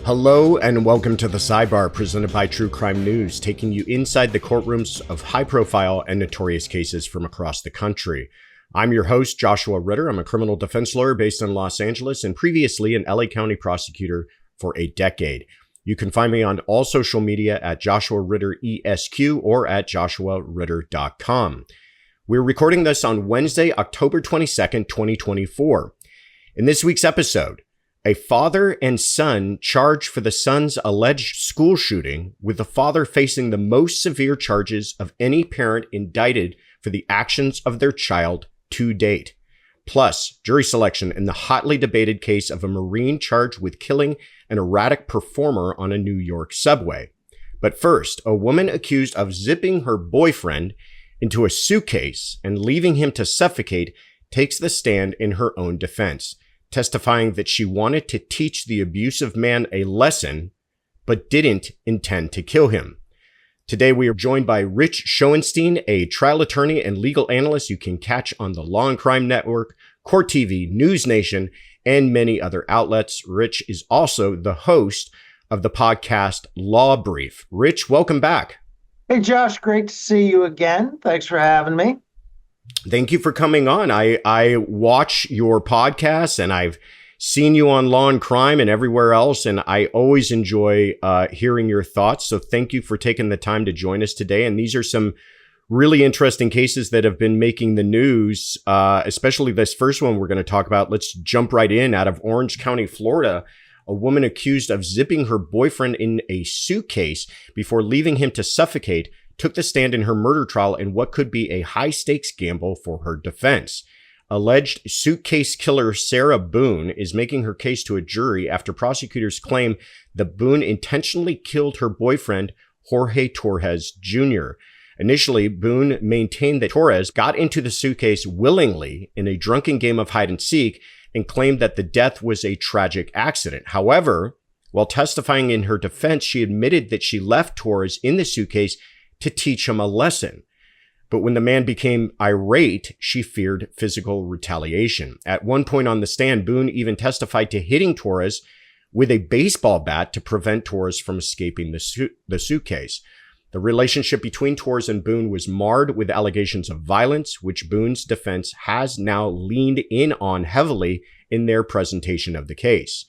Hello and welcome to the Sidebar presented by True Crime News, taking you inside the courtrooms of high-profile and notorious cases from across the country. I'm your host, Joshua Ritter. I'm a criminal defense lawyer based in Los Angeles and previously an LA County prosecutor for a decade. You can find me on all social media at Joshua Ritter ESQ or at joshuaritter.com. We're recording this on Wednesday, October 22nd, 2024. In this week's episode, a father and son charged for the son's alleged school shooting, with the father facing the most severe charges of any parent indicted for the actions of their child to date. Plus, jury selection in the hotly debated case of a Marine charged with killing an erratic performer on a New York subway. But first, a woman accused of zipping her boyfriend into a suitcase and leaving him to suffocate takes the stand in her own defense, testifying that she wanted to teach the abusive man a lesson, but didn't intend to kill him. Today, we are joined by Rich Schoenstein, a trial attorney and legal analyst you can catch on the Law and Crime Network, Court TV, News Nation, and many other outlets. Rich is also the host of the podcast Law Brief. Rich, welcome back. Hey, Josh, great to see you again. Thanks for having me. Thank you for coming on. I watch your podcasts and I've seen you on Law and Crime and everywhere else, and I always enjoy hearing your thoughts. So thank you for taking the time to join us today. And these are some really interesting cases that have been making the news, especially this first one we're going to talk about. Let's jump right in. Out of Orange County, Florida, a woman accused of zipping her boyfriend in a suitcase before leaving him to suffocate took the stand in her murder trial in what could be a high-stakes gamble for her defense. Alleged suitcase killer Sarah Boone is making her case to a jury after prosecutors claim that Boone intentionally killed her boyfriend, Jorge Torres Jr. Initially, Boone maintained that Torres got into the suitcase willingly in a drunken game of hide-and-seek and claimed that the death was a tragic accident. However, while testifying in her defense, she admitted that she left Torres in the suitcase to teach him a lesson. But when the man became irate, she feared physical retaliation. At one point on the stand, Boone even testified to hitting Torres with a baseball bat to prevent Torres from escaping the suitcase. The relationship between Torres and Boone was marred with allegations of violence, which Boone's defense has now leaned in on heavily in their presentation of the case.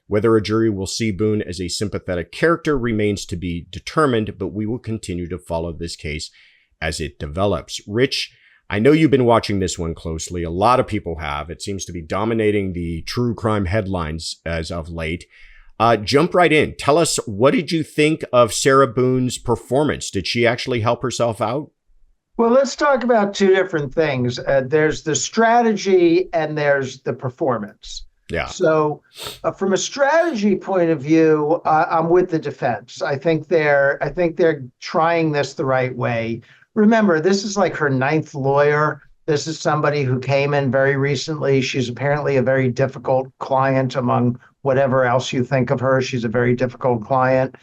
Whether a jury will see Boone as a sympathetic character remains to be determined, but we will continue to follow this case as it develops. Rich, I know you've been watching this one closely. A lot of people have. It seems to be dominating the true crime headlines as of late. Jump right in. Tell us, what did you think of Sarah Boone's performance? Did she actually help herself out? Well, let's talk about two different things. There's the strategy and there's the performance. Yeah. So from a strategy point of view, I'm with the defense. I think they're trying this the right way. Remember, this is like her ninth lawyer. This is somebody who came in very recently. She's apparently a very difficult client among whatever else you think of her. She's a very difficult client.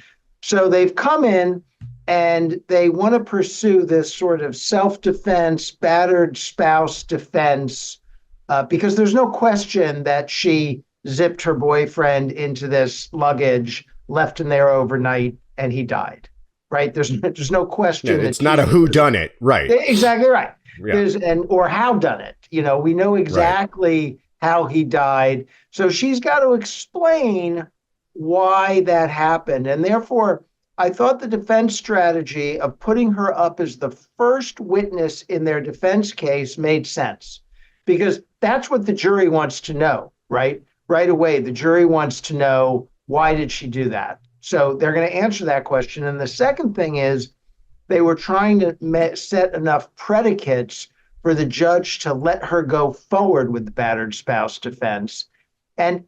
So they've come in and they want to pursue this sort of self-defense, battered spouse defense, because there's no question that she zipped her boyfriend into this luggage, left him there overnight, and he died, right? There's no question. Yeah, it's not a whodunit, right? Exactly right. Yeah. Or how done it. We know exactly how he died. So she's got to explain why that happened. And therefore, I thought the defense strategy of putting her up as the first witness in their defense case made sense, because that's what the jury wants to know, right? Right away, the jury wants to know, why did she do that? So they're going to answer that question. And the second thing is, they were trying to set enough predicates for the judge to let her go forward with the battered spouse defense. And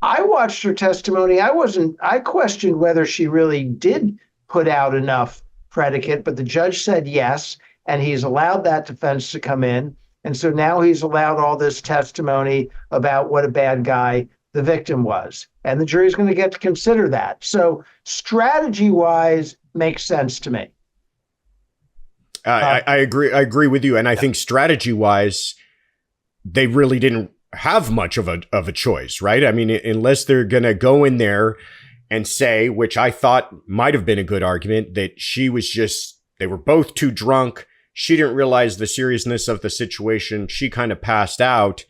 I watched her testimony. I questioned whether she really did put out enough predicate, but the judge said yes, and he's allowed that defense to come in. And so now he's allowed all this testimony about what a bad guy the victim was. And the jury's going to get to consider that. So strategy-wise, makes sense to me. I agree with you. And I think strategy-wise, they really didn't have much of a choice, right? I mean, unless they're going to go in there and say, which I thought might have been a good argument, that they were both too drunk. She didn't realize the seriousness of the situation. She kind of passed out.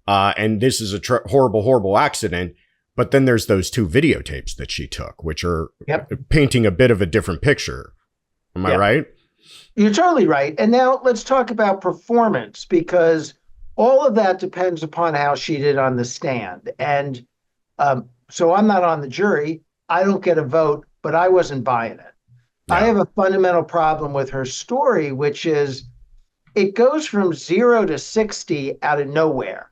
And this is a horrible, horrible accident. But then there's those 2 videotapes that she took, which are painting a bit of a different picture. Am I right? You're totally right. And now let's talk about performance, because all of that depends upon how she did on the stand. And so I'm not on the jury. I don't get a vote, but I wasn't buying it. Yeah. I have a fundamental problem with her story, which is it goes from 0 to 60 out of nowhere.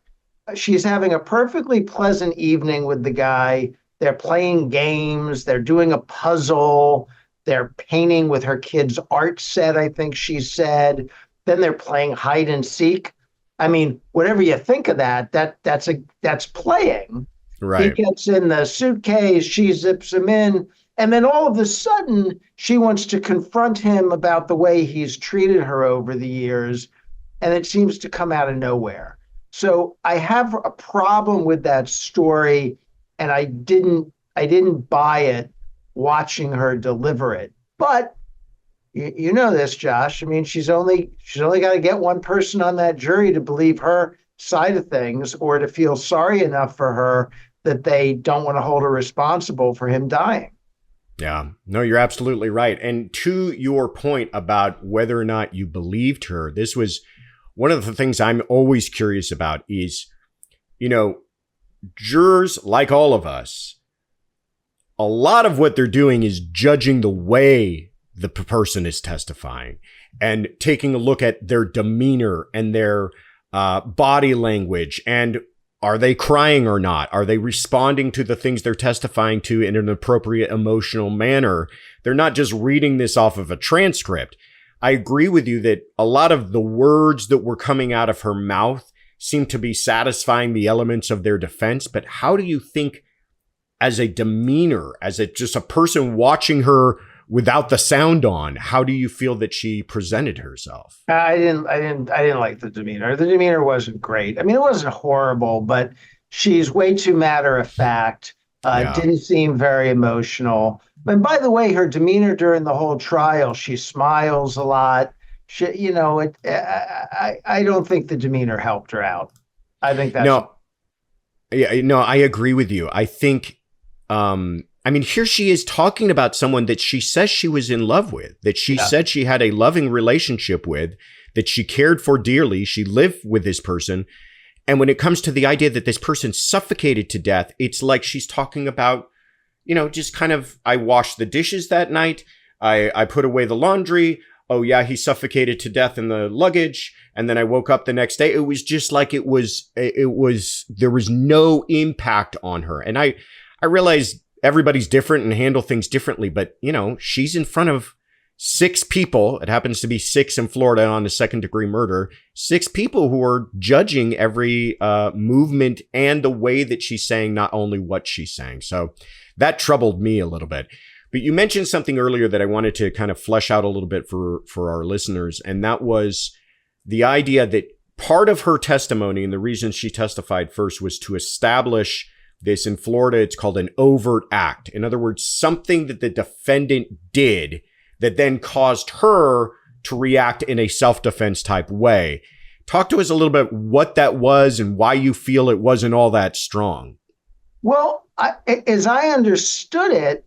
She's having a perfectly pleasant evening with the guy. They're playing games. They're doing a puzzle. They're painting with her kid's art set, I think she said. Then they're playing hide and seek. I mean, whatever you think of that's playing. Right. He gets in the suitcase. She zips him in. And then all of a sudden, she wants to confront him about the way he's treated her over the years. And it seems to come out of nowhere. So I have a problem with that story, and I didn't buy it watching her deliver it. But you know this, Josh. I mean, she's only got to get one person on that jury to believe her side of things, or to feel sorry enough for her that they don't want to hold her responsible for him dying. Yeah, no, you're absolutely right. And to your point about whether or not you believed her, this was one of the things I'm always curious about is, jurors, like all of us, a lot of what they're doing is judging the way the person is testifying and taking a look at their demeanor and their body language. And are they crying or not? Are they responding to the things they're testifying to in an appropriate emotional manner? They're not just reading this off of a transcript. I agree with you that a lot of the words that were coming out of her mouth seem to be satisfying the elements of their defense. But how do you think, as a demeanor, just a person watching her without the sound on, how do you feel that she presented herself? I didn't like the demeanor. The demeanor wasn't great. I mean, it wasn't horrible, but she's way too matter of fact. Didn't seem very emotional. And by the way, her demeanor during the whole trial, she smiles a lot. I don't think the demeanor helped her out. I think that's I agree with you. I think, here she is talking about someone that she says she was in love with, that she said she had a loving relationship with, that she cared for dearly. She lived with this person. And when it comes to the idea that this person suffocated to death, it's like she's talking about, just kind of, I washed the dishes that night. I put away the laundry. Oh yeah, he suffocated to death in the luggage. And then I woke up the next day. It was just like there was no impact on her. And I realize everybody's different and handle things differently, but she's in front of 6 people. It happens to be 6 in Florida on a 2nd-degree murder. 6 people who are judging every movement and the way that she's saying, not only what she's saying. So that troubled me a little bit. But you mentioned something earlier that I wanted to kind of flesh out a little bit for our listeners. And that was the idea that part of her testimony, and the reason she testified first, was to establish this. In Florida, it's called an overt act. In other words, something that the defendant did that then caused her to react in a self-defense type way. Talk to us a little bit what that was and why you feel it wasn't all that strong. Well, as I understood it,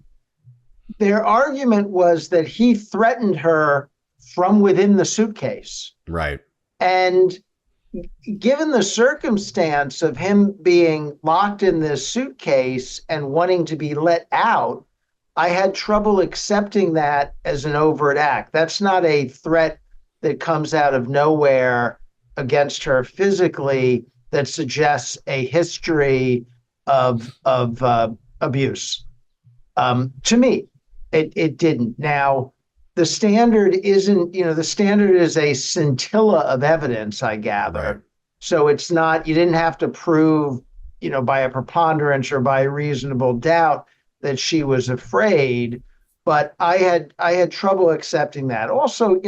their argument was that he threatened her from within the suitcase. Right. And given the circumstance of him being locked in this suitcase and wanting to be let out, I had trouble accepting that as an overt act. That's not a threat that comes out of nowhere against her physically that suggests a history of abuse. To me, it didn't. Now, the standard isn't, the standard is a scintilla of evidence, I gather. Right. So it's not, you didn't have to prove, by a preponderance or by reasonable doubt that she was afraid. But I had trouble accepting that. Also,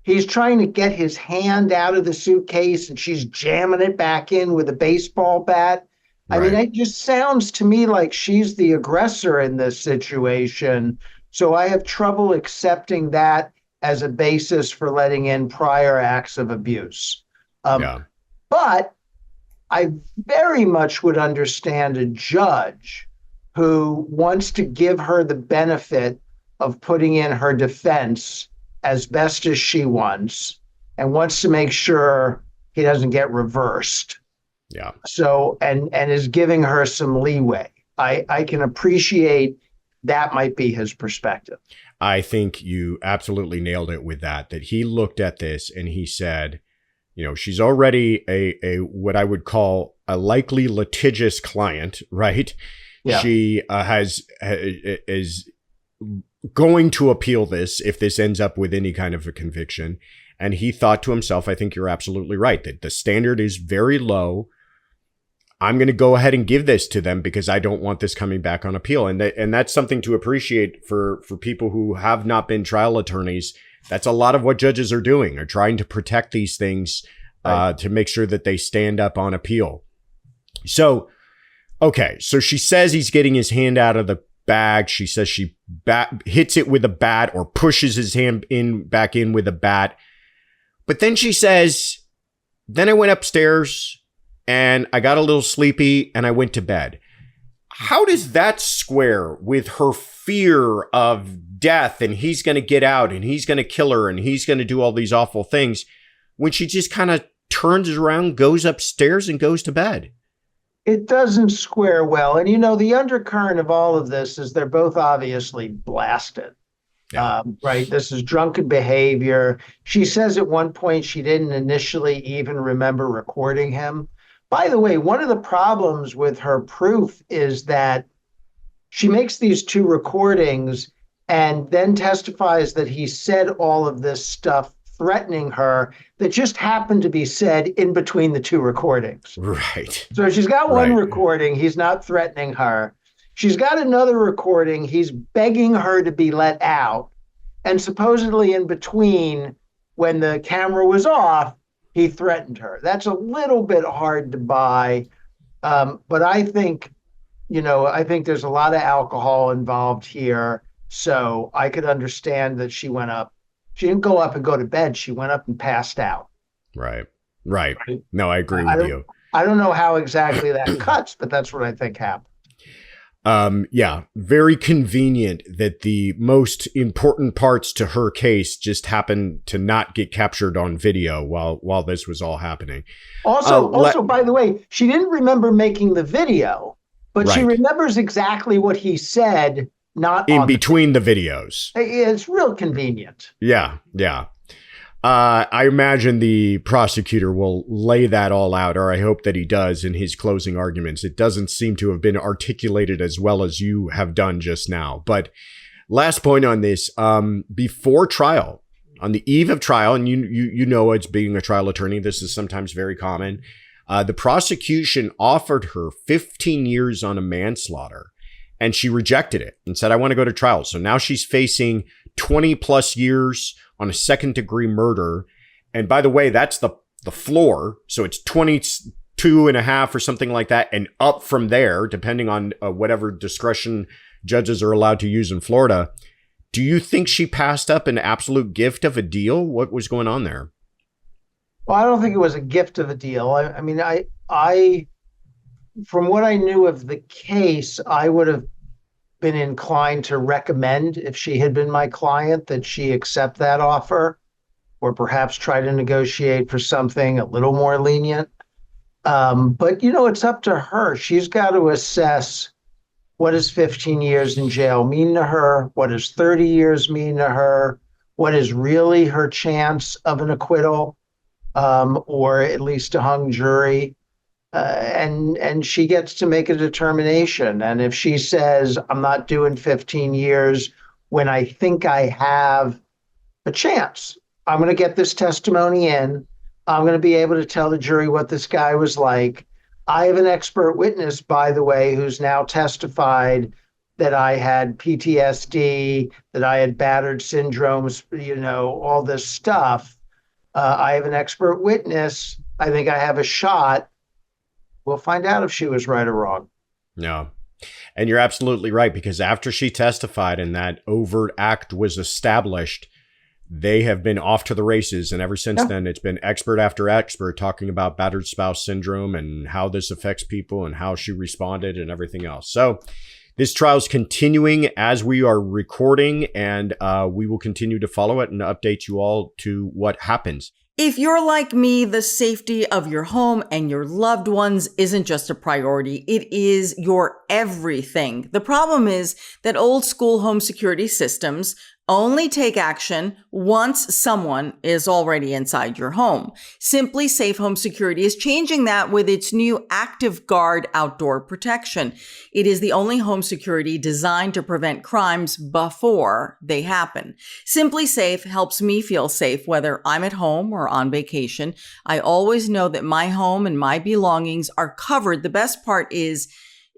he's trying to get his hand out of the suitcase and she's jamming it back in with a baseball bat. I mean, Right. it just sounds to me like she's the aggressor in this situation. So I have trouble accepting that as a basis for letting in prior acts of abuse. Um, Yeah. but I very much would understand a judge who wants to give her the benefit of putting in her defense as best as she wants and wants to make sure he doesn't get reversed. Yeah. So, and is giving her some leeway. I can appreciate that might be his perspective. I think you absolutely nailed it with that he looked at this and he said, she's already a what I would call a likely litigious client, right? Yeah. She is going to appeal this if this ends up with any kind of a conviction. And he thought to himself, I think you're absolutely right, that the standard is very low. I'm going to go ahead and give this to them because I don't want this coming back on appeal. And that's something to appreciate for people who have not been trial attorneys. That's a lot of what judges are doing, are trying to protect these things to make sure that they stand up on appeal. So, okay. So she says he's getting his hand out of the bag. She says she hits it with a bat or pushes his hand back in with a bat. But then she says, then I went upstairs and I got a little sleepy and I went to bed. How does that square with her fear of death and he's going to get out and he's going to kill her and he's going to do all these awful things when she just kind of turns around, goes upstairs and goes to bed? It doesn't square well. And, the undercurrent of all of this is they're both obviously blasted. Yeah. Right. This is drunken behavior. She says at one point she didn't initially even remember recording him. By the way, one of the problems with her proof is that she makes these two recordings and then testifies that he said all of this stuff threatening her that just happened to be said in between the two recordings. Right. So she's got one recording. He's not threatening her. She's got another recording. He's begging her to be let out. And supposedly in between, when the camera was off, he threatened her. That's a little bit hard to buy. But I think, there's a lot of alcohol involved here. So I could understand that she went up. She didn't go up and go to bed. She went up and passed out. Right. No, I agree with you. I don't know how exactly that cuts, but that's what I think happened. Yeah, very convenient that the most important parts to her case just happened to not get captured on video while this was all happening. Also, by the way, she didn't remember making the video, but she remembers exactly what he said, not in between the videos. It's real convenient. Yeah. I imagine the prosecutor will lay that all out, or I hope that he does in his closing arguments. It doesn't seem to have been articulated as well as you have done just now. But last point on this, before trial, on the eve of trial, and you know, it's being a trial attorney, this is sometimes very common. The prosecution offered her 15 years on a manslaughter, and she rejected it and said, I want to go to trial. So now she's facing 20 plus years on a second degree murder. And by the way, that's the floor. So it's 22 and a half or something like that. And up from there, depending on whatever discretion judges are allowed to use in Florida. Do you think she passed up an absolute gift of a deal? What was going on there? Well, I don't think it was a gift of a deal. I mean, I, from what I knew of the case, I would have been inclined to recommend, if she had been my client, that she accept that offer or perhaps try to negotiate for something a little more lenient. But, it's up to her. She's got to assess, what does 15 years in jail mean to her? What does 30 years mean to her? What is really her chance of an acquittal, or at least a hung jury? And she gets to make a determination. And if she says, I'm not doing 15 years when I think I have a chance, I'm going to get this testimony in. I'm going to be able to tell the jury what this guy was like. I have an expert witness, by the way, who's now testified that I had PTSD, that I had battered syndromes, all this stuff. I have an expert witness. I think I have a shot. we'll find out if she was right or wrong. No. And you're absolutely right, because after she testified and that overt act was established, they have been off to the races. And ever since then, it's been expert after expert talking about battered spouse syndrome and how this affects people and how she responded and everything else. So this trial is continuing as we are recording, and we will continue to follow it and update you all to what happens. If you're like me, the safety of your home and your loved ones isn't just a priority. It is your everything. The problem is that old school home security systems only take action once someone is already inside your home. Simply Safe Home Security is changing that with its new Active Guard outdoor protection. It is the only home security designed to prevent crimes before they happen. Simply Safe helps me feel safe whether I'm at home or on vacation. I always know that my home and my belongings are covered. The best part is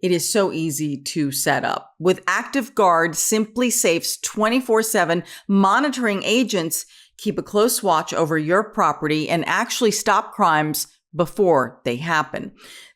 it is so easy to set up. With Active Guard, Simply Safe's 24/7 monitoring agents keep a close watch over your property and actually stop crimes before they happen.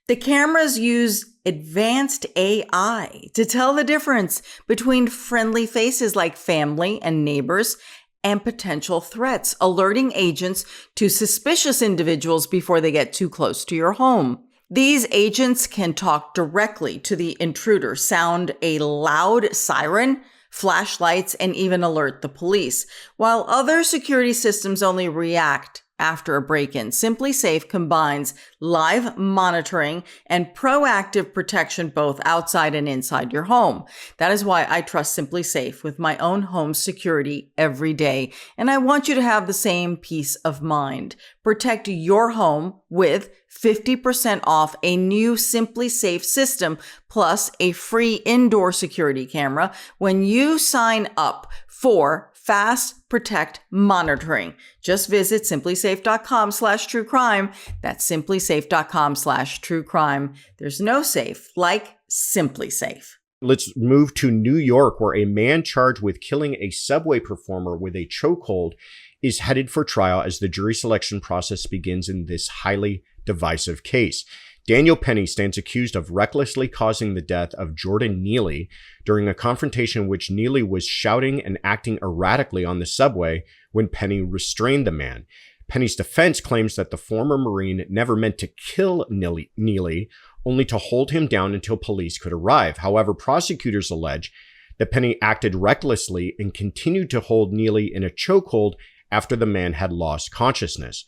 The cameras use advanced AI to tell the difference between friendly faces like family and neighbors and potential threats, alerting agents to suspicious individuals before they get too close to your home. These agents can talk directly to the intruder, sound a loud siren, flashlights, and even alert the police, while other security systems only react after a break-in. Simply Safe combines live monitoring and proactive protection both outside and inside your home. That is why I trust Simply Safe with my own home security every day, and I want you to have the same peace of mind. Protect your home with 50% off a new Simply Safe system plus a free indoor security camera when you sign up for Fast Protect monitoring. Just visit simplysafe.com/truecrime. That's simplysafe.com/truecrime. There's no safe like Simply Safe. Let's move to New York, where a man charged with killing a subway performer with a chokehold is headed for trial as the jury selection process begins in this highly divisive case. Daniel Penny stands accused of recklessly causing the death of Jordan Neely during a confrontation in which Neely was shouting and acting erratically on the subway when Penny restrained the man. Penny's defense claims that the former Marine never meant to kill Neely, only to hold him down until police could arrive. However, prosecutors allege that Penny acted recklessly and continued to hold Neely in a chokehold after the man had lost consciousness.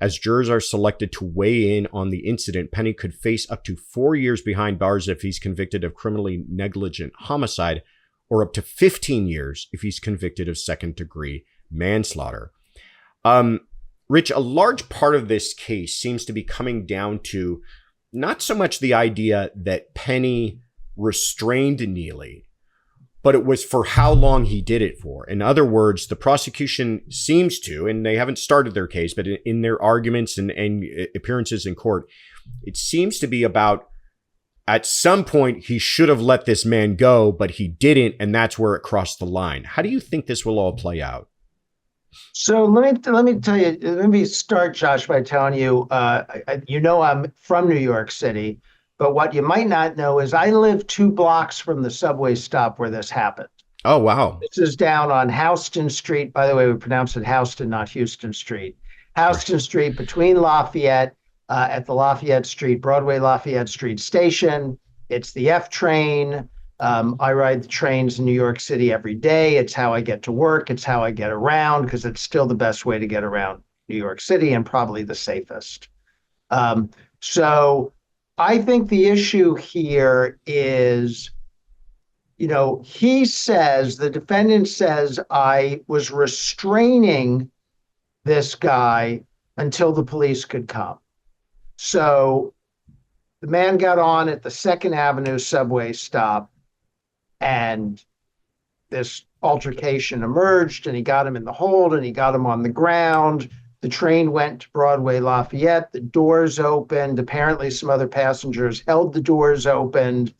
As jurors are selected to weigh in on the incident, Penny could face up to 4 years behind bars if he's convicted of criminally negligent homicide, or up to 15 years if he's convicted of second-degree manslaughter. Rich, a large part of this case seems to be coming down to not so much the idea that Penny restrained Neely, but it was for how long he did it for. In other words, the prosecution seems to, and they haven't started their case, but in their arguments and appearances in court, it seems to be about, at some point, he should have let this man go, but he didn't, and that's where it crossed the line. How do you think this will all play out? So let me tell you, let me start, Josh, by telling you, I'm from New York City. But what you might not know is I live 2 blocks from the subway stop where this happened. Oh, wow. This is down on Houston Street. By the way, we pronounce it Houston, not Houston Street. Houston Street between Lafayette, at the Broadway Lafayette Street station. It's the F train. I ride the trains in New York City every day. It's how I get to work. It's how I get around, because it's still the best way to get around New York City and probably the safest. So I think the issue here is, the defendant says, I was restraining this guy until the police could come. So the man got on at the 2nd Avenue subway stop, and this altercation emerged, and he got him in the hold, and he got him on the ground. The train went to Broadway Lafayette. The doors opened. Apparently, some other passengers held the doors opened.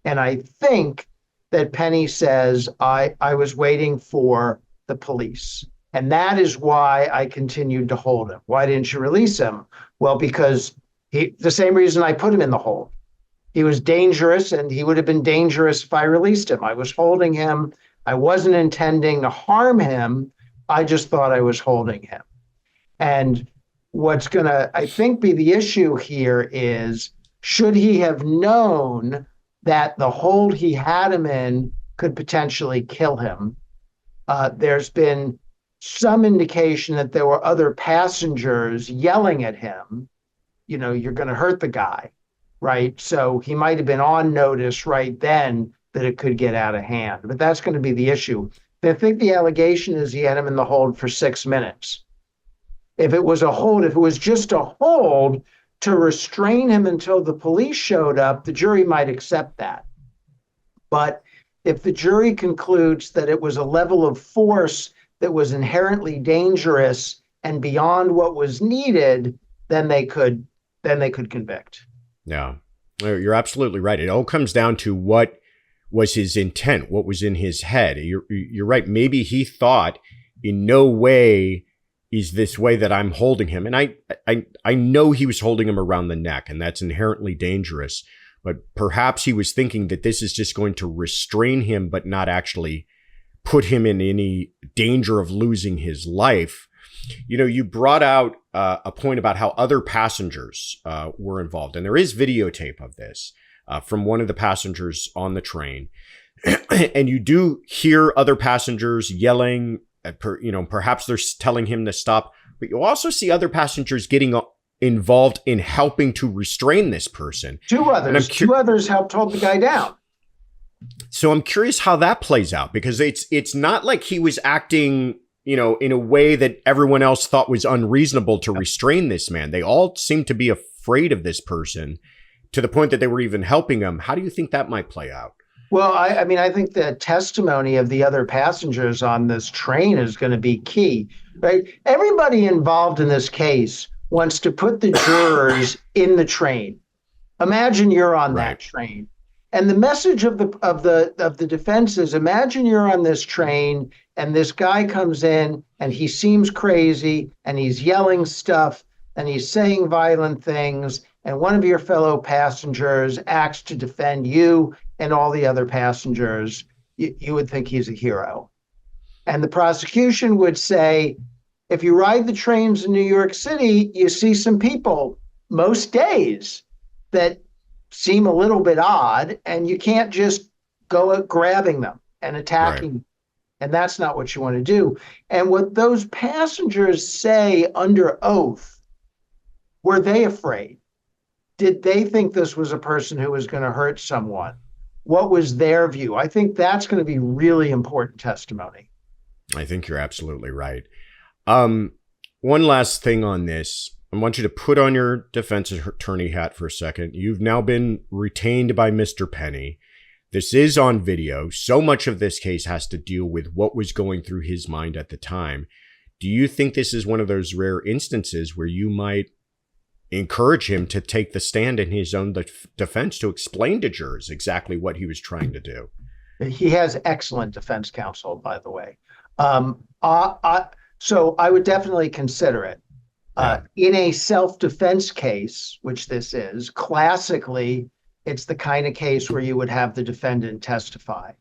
And I think that Penny says, I was waiting for the police. And that is why I continued to hold him. Why didn't you release him? Well, because The same reason I put him in the hold. He was dangerous, and he would have been dangerous if I released him. I was holding him. I wasn't intending to harm him. I just thought I was holding him. And what's going to, I think, be the issue here is, should he have known that the hold he had him in could potentially kill him? There's been some indication that there were other passengers yelling at him, you're going to hurt the guy, right? So he might have been on notice right then that it could get out of hand. But that's going to be the issue. I think the allegation is he had him in the hold for 6 minutes. If it was just a hold to restrain him until the police showed up, the jury might accept that. But if the jury concludes that it was a level of force that was inherently dangerous and beyond what was needed, then they could convict. Yeah, you're absolutely right. It all comes down to what was his intent, what was in his head. You're right. Maybe he thought, in no way is this way that I'm holding him. And I know he was holding him around the neck, and that's inherently dangerous. But perhaps he was thinking that this is just going to restrain him, but not actually put him in any danger of losing his life. You brought out a point about how other passengers were involved. And there is videotape of this from one of the passengers on the train. And you do hear other passengers yelling, perhaps they're telling him to stop. But you also see other passengers getting involved in helping to restrain this person. Two others helped hold the guy down. So I'm curious how that plays out, because it's not like he was acting, in a way that everyone else thought was unreasonable to restrain this man. They all seem to be afraid of this person to the point that they were even helping him. How do you think that might play out? Well, I think the testimony of the other passengers on this train is going to be key, right? Everybody involved in this case wants to put the jurors in the train. Imagine you're on that train. And the message of the defense is, imagine you're on this train and this guy comes in and he seems crazy and he's yelling stuff and he's saying violent things, and one of your fellow passengers acts to defend you and all the other passengers. You would think he's a hero. And the prosecution would say, if you ride the trains in New York City, you see some people most days that seem a little bit odd, and you can't just go at grabbing them and attacking them. And that's not what you want to do. And what those passengers say under oath, were they afraid? Did they think this was a person who was going to hurt someone? What was their view? I think that's going to be really important testimony. I think you're absolutely right. One last thing on this. I want you to put on your defense attorney hat for a second. You've now been retained by Mr. Penny. This is on video. So much of this case has to deal with what was going through his mind at the time. Do you think this is one of those rare instances where you might encourage him to take the stand in his own defense to explain to jurors exactly what he was trying to do? He has excellent defense counsel, by the way. So I would definitely consider it. In a self-defense case, which this is, classically, it's the kind of case where you would have the defendant testify.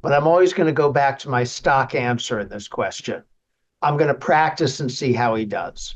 But I'm always going to go back to my stock answer in this question. I'm going to practice and see how he does.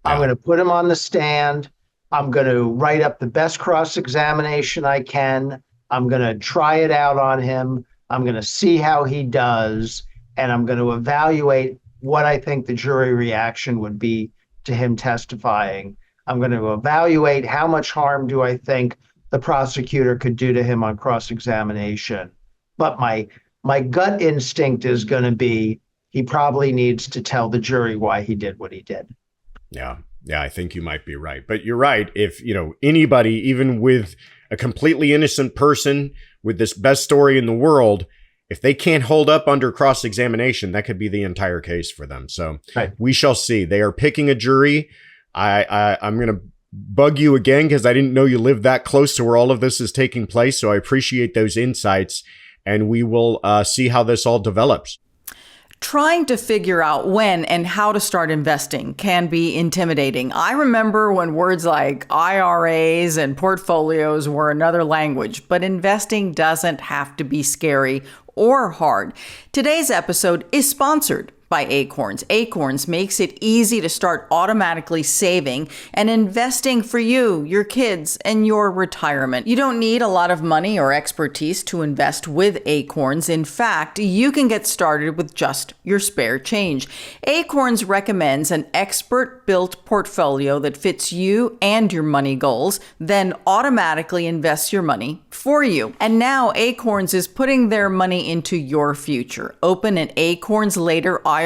I'm going to put him on the stand. I'm going to write up the best cross-examination I can. I'm going to try it out on him. I'm going to see how he does. And I'm going to evaluate what I think the jury reaction would be to him testifying. I'm going to evaluate how much harm do I think the prosecutor could do to him on cross-examination. But my gut instinct is going to be he probably needs to tell the jury why he did what he did. Yeah, I think you might be right. But you're right. If, anybody, even with a completely innocent person with this best story in the world, if they can't hold up under cross-examination, that could be the entire case for them. So We shall see. They are picking a jury. I'm going to bug you again because I didn't know you lived that close to where all of this is taking place. So I appreciate those insights, and we will see how this all develops. Trying to figure out when and how to start investing can be intimidating. I remember when words like IRAs and portfolios were another language, but investing doesn't have to be scary or hard. Today's episode is sponsored by Acorns. Acorns makes it easy to start automatically saving and investing for you, your kids, and your retirement. You don't need a lot of money or expertise to invest with Acorns. In fact, you can get started with just your spare change. Acorns recommends an expert-built portfolio that fits you and your money goals, then automatically invests your money for you. And now Acorns is putting their money into your future. Open an Acorns Later IRA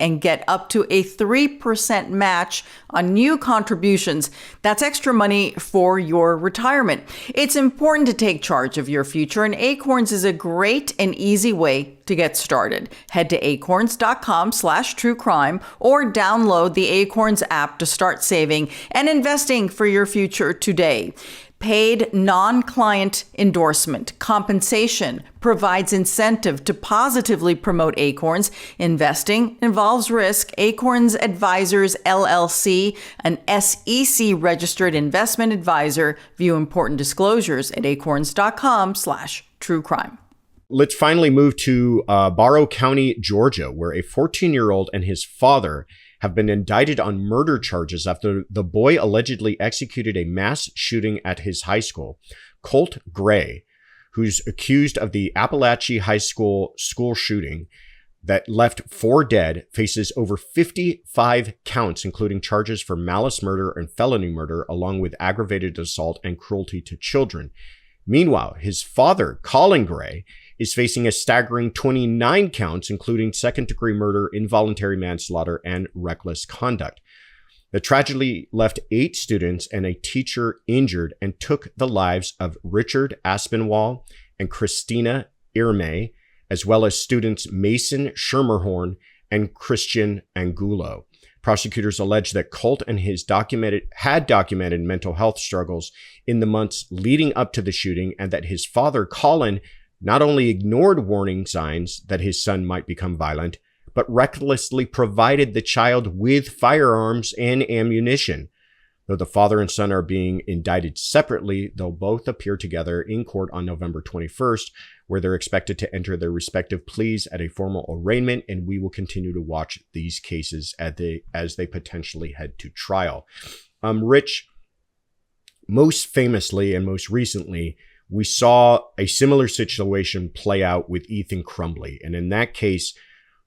and get up to a 3% match on new contributions. That's extra money for your retirement. It's important to take charge of your future, and Acorns is a great and easy way to get started. Head to acorns.com/truecrime or download the Acorns app to start saving and investing for your future today. Paid non-client endorsement compensation provides incentive to positively promote Acorns. Investing involves risk. Acorns Advisors LLC, an SEC-registered investment advisor. View important disclosures at acorns.com/truecrime. Let's finally move to Barrow County, Georgia, where a 14-year-old and his father have been indicted on murder charges after the boy allegedly executed a mass shooting at his high school. Colt Gray, who's accused of the Appalachia High School shooting that left 4 dead, faces over 55 counts, including charges for malice murder and felony murder, along with aggravated assault and cruelty to children. Meanwhile, his father, Colin Gray, is facing a staggering 29 counts, including second-degree murder, involuntary manslaughter, and reckless conduct. The tragedy left 8 students and a teacher injured and took the lives of Richard Aspinwall and Christina Irme, as well as students Mason Schermerhorn and Christian Angulo. Prosecutors allege that Colt and his had documented mental health struggles in the months leading up to the shooting, and that his father, Colin, not only ignored warning signs that his son might become violent, but recklessly provided the child with firearms and ammunition. Though the father and son are being indicted separately, they'll both appear together in court on November 21st, where they're expected to enter their respective pleas at a formal arraignment, and we will continue to watch these cases as they potentially head to trial. Rich, most famously and most recently, we saw a similar situation play out with Ethan Crumbley. And in that case,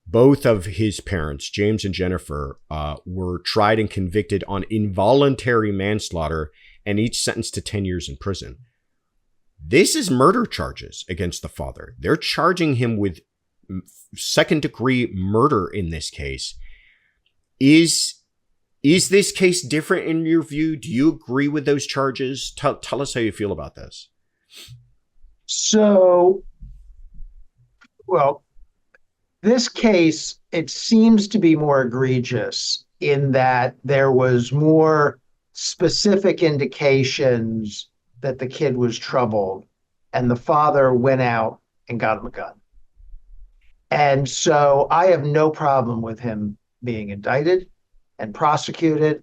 both of his parents, James and Jennifer, were tried and convicted on involuntary manslaughter and each sentenced to 10 years in prison. This is murder charges against the father. They're charging him with second-degree murder in this case. Is this case different in your view? Do you agree with those charges? Tell us how you feel about this. So, well, this case, it seems to be more egregious in that there was more specific indications that the kid was troubled, and the father went out and got him a gun. And so I have no problem with him being indicted and prosecuted,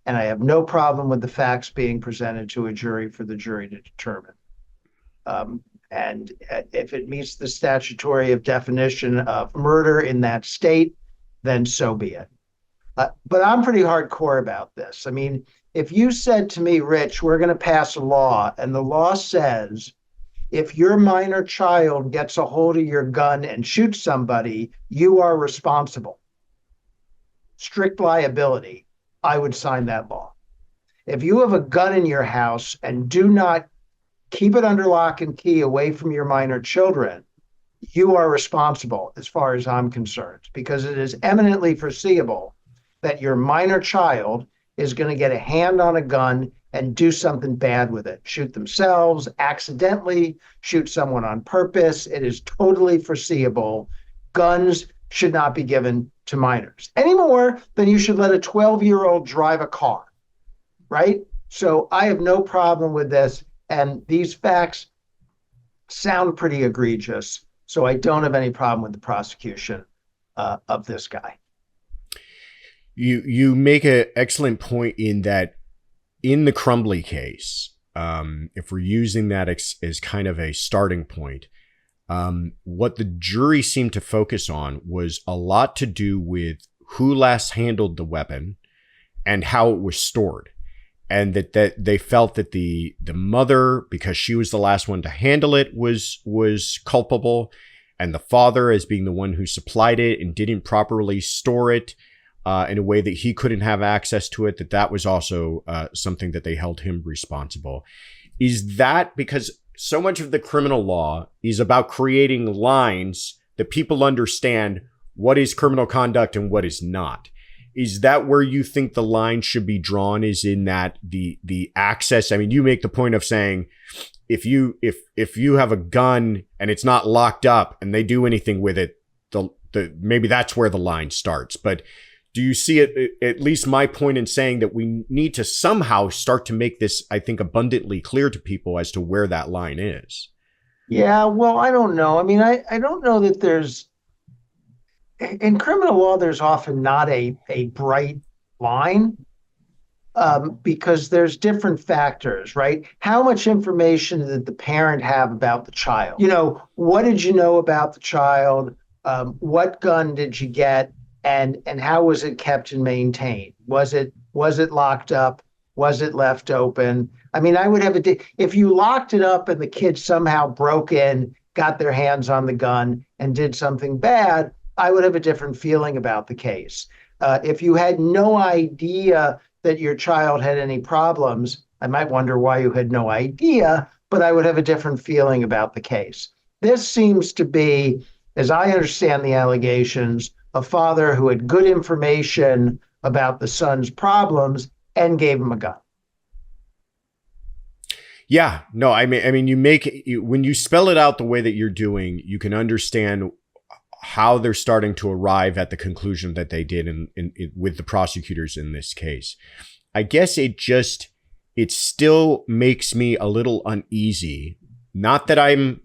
and I have no problem with the facts being presented to a jury for the jury to determine. And if it meets the statutory definition of murder in that state, then so be it. But I'm pretty hardcore about this. I mean, if you said to me, Rich, we're going to pass a law, and the law says if your minor child gets a hold of your gun and shoots somebody, you are responsible. Strict liability, I would sign that law. If you have a gun in your house and do not keep it under lock and key away from your minor children, you are responsible as far as I'm concerned, because it is eminently foreseeable that your minor child is going to get a hand on a gun and do something bad with it. Shoot themselves, accidentally, shoot someone on purpose. It is totally foreseeable. Guns should not be given to minors any more than you should let a 12-year-old drive a car, right? So I have no problem with this. And these facts sound pretty egregious, so I don't have any problem with the prosecution. of this guy. You make an excellent point in that in the Crumbly case, if we're using that as kind of a starting point, what the jury seemed to focus on was a lot to do with who last handled the weapon and how it was stored. And that they felt that the mother, because she was the last one to handle it, was culpable, and the father, as being the one who supplied it and didn't properly store it in a way that he couldn't have access to it, that was also something that they held him responsible. Is that because so much of the criminal law is about creating lines that people understand what is criminal conduct and what is not? Is that where you think the line should be drawn, is in that the access? I mean, you make the point of saying if you have a gun and it's not locked up and they do anything with it, maybe that's where the line starts. But do you see it, at least my point in saying that we need to somehow start to make this, I think, abundantly clear to people as to where that line is? Yeah, well, I don't know. I mean, I don't know that there's, in criminal law, there's often not a bright line because there's different factors, right? How much information did the parent have about the child? You know, what did you know about the child? What gun did you get? And how was it kept and maintained? Was it locked up? Was it left open? I mean, I would have if you locked it up and the kid somehow broke in, got their hands on the gun and did something bad, I would have a different feeling about the case. If you had no idea that your child had any problems, I might wonder why you had no idea, but I would have a different feeling about the case. This seems to be, as I understand the allegations, a father who had good information about the son's problems and gave him a gun. Yeah, no, I mean, when you spell it out the way that you're doing, you can understand how they're starting to arrive at the conclusion that they did with the prosecutors in this case. I guess it still makes me a little uneasy. Not that I'm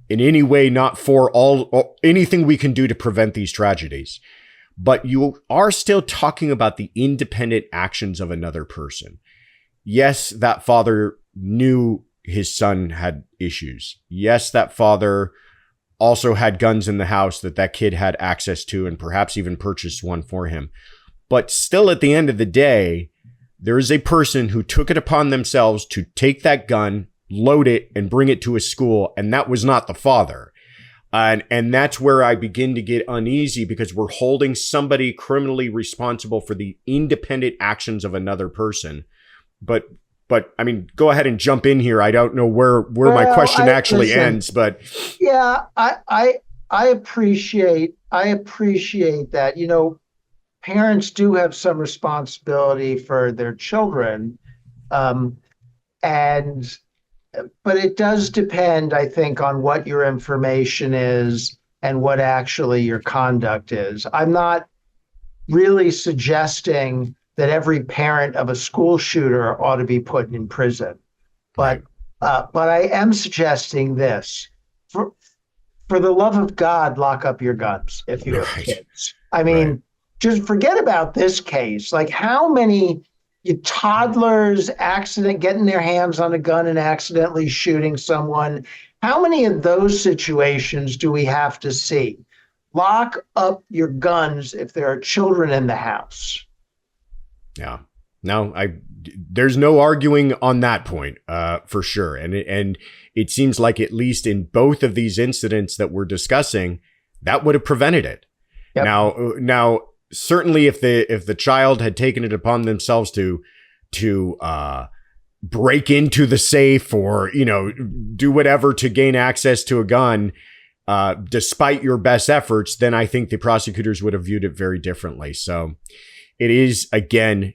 in any way not for anything we can do to prevent these tragedies, but you are still talking about the independent actions of another person. Yes, that father knew his son had issues. Yes, that father also had guns in the house that kid had access to and perhaps even purchased one for him. But still, at the end of the day, there is a person who took it upon themselves to take that gun, load it, and bring it to a school, and that was not the father. And that's where I begin to get uneasy, because we're holding somebody criminally responsible for the independent actions of another person. But I mean, go ahead and jump in here. I don't know where my question actually ends, but yeah, I appreciate that. You know, parents do have some responsibility for their children, but it does depend, I think, on what your information is and what actually your conduct is. I'm not really suggesting that every parent of a school shooter ought to be put in prison, but I am suggesting this: for the love of God, lock up your guns if you have kids. I mean, just forget about this case. Like, how many toddlers getting their hands on a gun and accidentally shooting someone? How many of those situations do we have to see? Lock up your guns if there are children in the house. Yeah, no, there's no arguing on that point, for sure. And it seems like, at least in both of these incidents that we're discussing, that would have prevented it. Yep. Now, certainly if the child had taken it upon themselves to break into the safe or, do whatever to gain access to a gun, despite your best efforts, then I think the prosecutors would have viewed it very differently. So it is, again,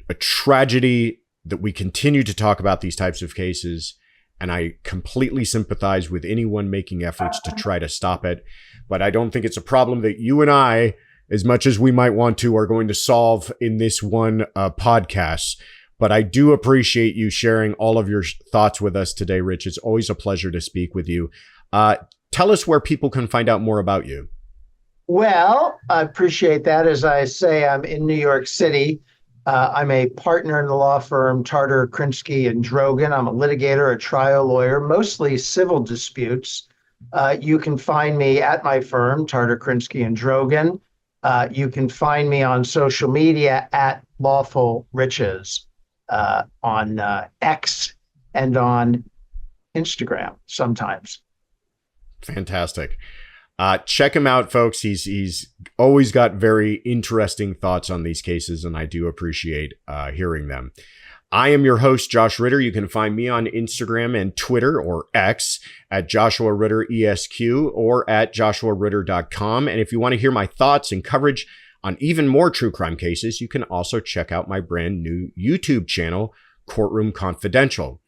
a tragedy that we continue to talk about these types of cases, and I completely sympathize with anyone making efforts to try to stop it. But I don't think it's a problem that you and I, as much as we might want to, are going to solve in this one podcast. But I do appreciate you sharing all of your thoughts with us today, Rich. It's always a pleasure to speak with you. Tell us where people can find out more about you. Well, I appreciate that. As I say, I'm in New York City. I'm a partner in the law firm Tarter, Krinsky, and Drogan. I'm a litigator, a trial lawyer, mostly civil disputes. You can find me at my firm, Tarter, Krinsky, and Drogan. You can find me on social media at Lawful Riches on X and on Instagram sometimes. Fantastic. Check him out, folks. He's always got very interesting thoughts on these cases, and I do appreciate hearing them. I am your host, Josh Ritter. You can find me on Instagram and Twitter, or X, at Joshua Ritter ESQ, or at joshuaritter.com. And if you want to hear my thoughts and coverage on even more true crime cases, you can also check out my brand new YouTube channel, Courtroom Confidential.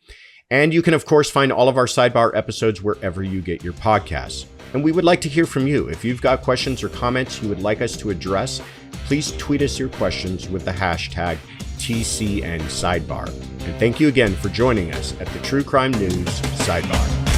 And you can, of course, find all of our Sidebar episodes wherever you get your podcasts. And we would like to hear from you. If you've got questions or comments you would like us to address, please tweet us your questions with the hashtag TCN Sidebar. And thank you again for joining us at the True Crime News Sidebar.